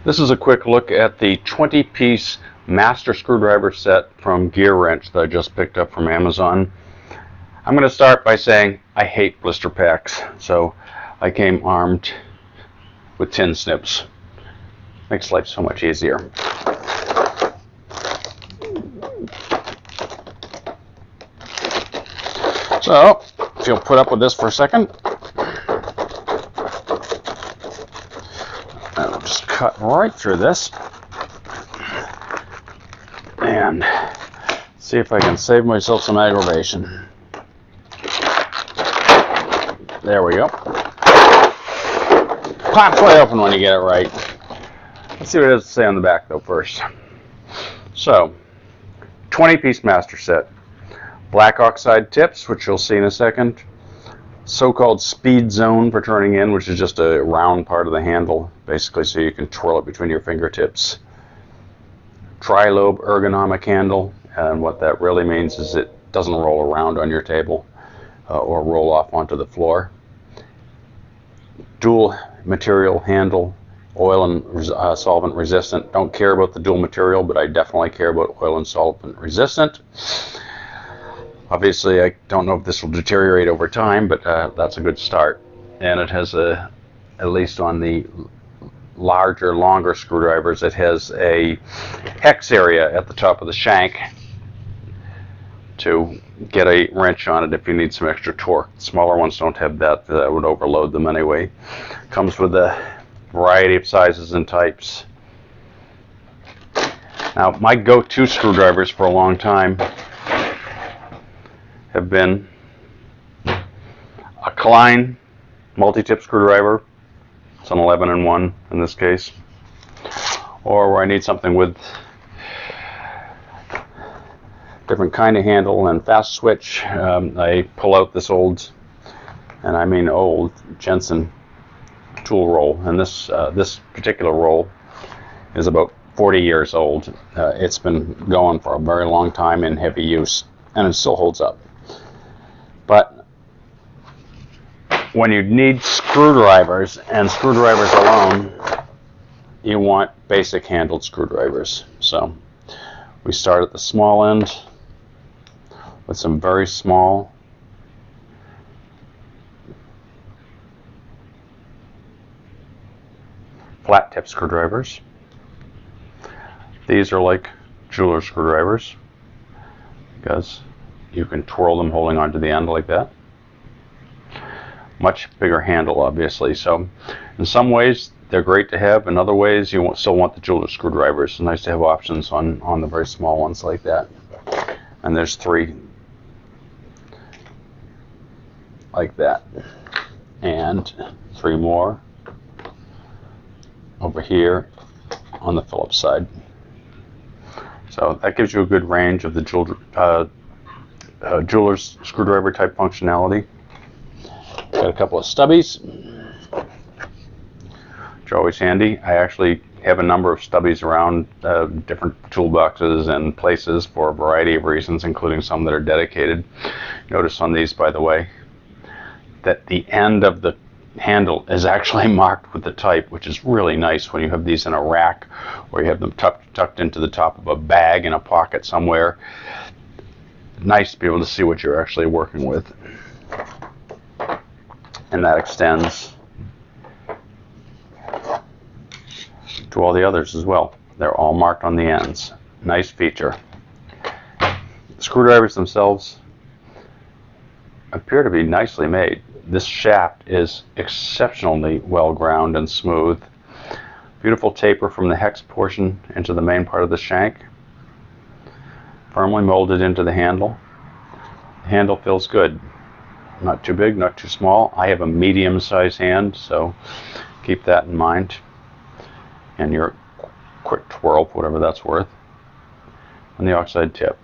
This is a quick look at the 20-piece master screwdriver set from GEARWRENCH that I just picked up from Amazon. I'm going to start by saying I hate blister packs, so I came armed with tin snips. Makes life so much easier. So, if you'll put up with this for a second, I'll just cut right through this and see if I can save myself some aggravation. There we go. Pops wide open when you get it right. Let's see what it has to say on the back though first. So, 20-piece master set. Black oxide tips, which you'll see in a second. So-called speed zone for turning in, which is just a round part of the handle, basically so you can twirl it between your fingertips. Tri-lobe ergonomic handle, and what that really means is it doesn't roll around on your table or roll off onto the floor. Dual material handle, oil and solvent resistant. Don't care about the dual material, but I definitely care about oil and solvent resistant. Obviously, I don't know if this will deteriorate over time, but that's a good start. And it has at least on the larger, longer screwdrivers, it has a hex area at the top of the shank to get a wrench on it if you need some extra torque. Smaller ones don't have that. That would overload them anyway. Comes with a variety of sizes and types. Now, my go-to screwdrivers for a long time have been a Klein multi-tip screwdriver. It's an 11-in-1 in this case. Or where I need something with different kind of handle and fast switch, I pull out this old, and I mean old, Jensen tool roll. And this particular roll is about 40 years old. It's been going for a very long time in heavy use, and it still holds up. But when you need screwdrivers and screwdrivers alone, you want basic handled screwdrivers. So we start at the small end with some very small flat tip screwdrivers. These are like jeweler screwdrivers because you can twirl them holding onto the end like that. Much bigger handle, obviously. So in some ways they're great to have. In other ways you still want the jeweler screwdrivers. It's nice to have options on the very small ones like that. And there's 3 like that. And 3 more over here on the Phillips side. So that gives you a good range of the jeweler's screwdriver type functionality. Got a couple of stubbies, which are always handy. I actually have a number of stubbies around different toolboxes and places for a variety of reasons, including some that are dedicated. Notice on these, by the way, that the end of the handle is actually marked with the type, which is really nice when you have these in a rack or you have them tucked into the top of a bag in a pocket somewhere. Nice to be able to see what you're actually working with. And that extends to all the others as well. They're all marked on the ends. Nice feature. The screwdrivers themselves appear to be nicely made. This shaft is exceptionally well ground and smooth. Beautiful taper from the hex portion into the main part of the shank. Firmly molded into the handle. The handle feels good. Not too big, not too small. I have a medium-sized hand, so keep that in mind. And your quick twirl, whatever that's worth. And the oxide tip.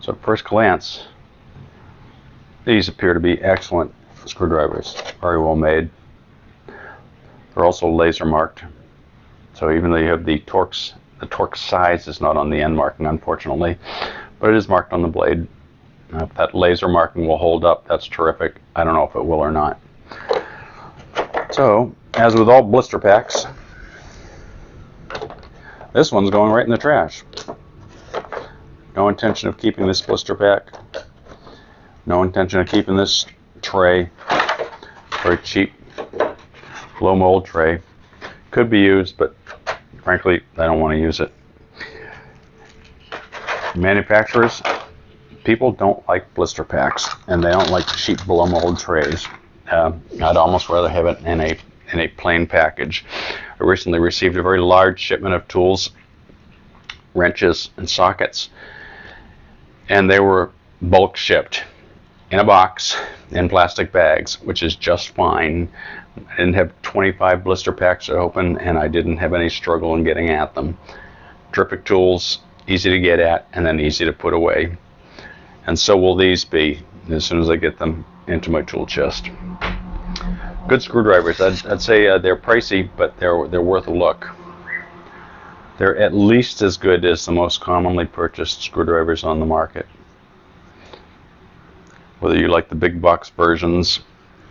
So at first glance, these appear to be excellent screwdrivers. Very well made. They're also laser marked. So even though you have the Torx size is not on the end marking, unfortunately, but it is marked on the blade. If that laser marking will hold up, that's terrific. I don't know if it will or not. So, as with all blister packs, This one's going right in the trash. No intention of keeping this blister pack. No intention of keeping this tray. Very cheap, low mold tray. Could be used, but frankly, I don't want to use it. Manufacturers, people don't like blister packs, and they don't like cheap blow mold trays. I'd almost rather have it in a plain package. I recently received a very large shipment of tools, wrenches, and sockets, and they were bulk shipped in a box in plastic bags, which is just fine. I didn't have 25 blister packs to open, and I didn't have any struggle in getting at them. Terrific tools, easy to get at, and then easy to put away. And so will these be as soon as I get them into my tool chest. Good screwdrivers. I'd say they're pricey, but they're worth a look. They're at least as good as the most commonly purchased screwdrivers on the market. Whether you like the big box versions,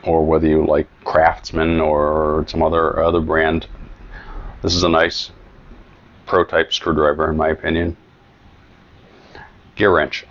or whether you like Craftsman or some other brand, this is a nice pro-type screwdriver in my opinion. GEARWRENCH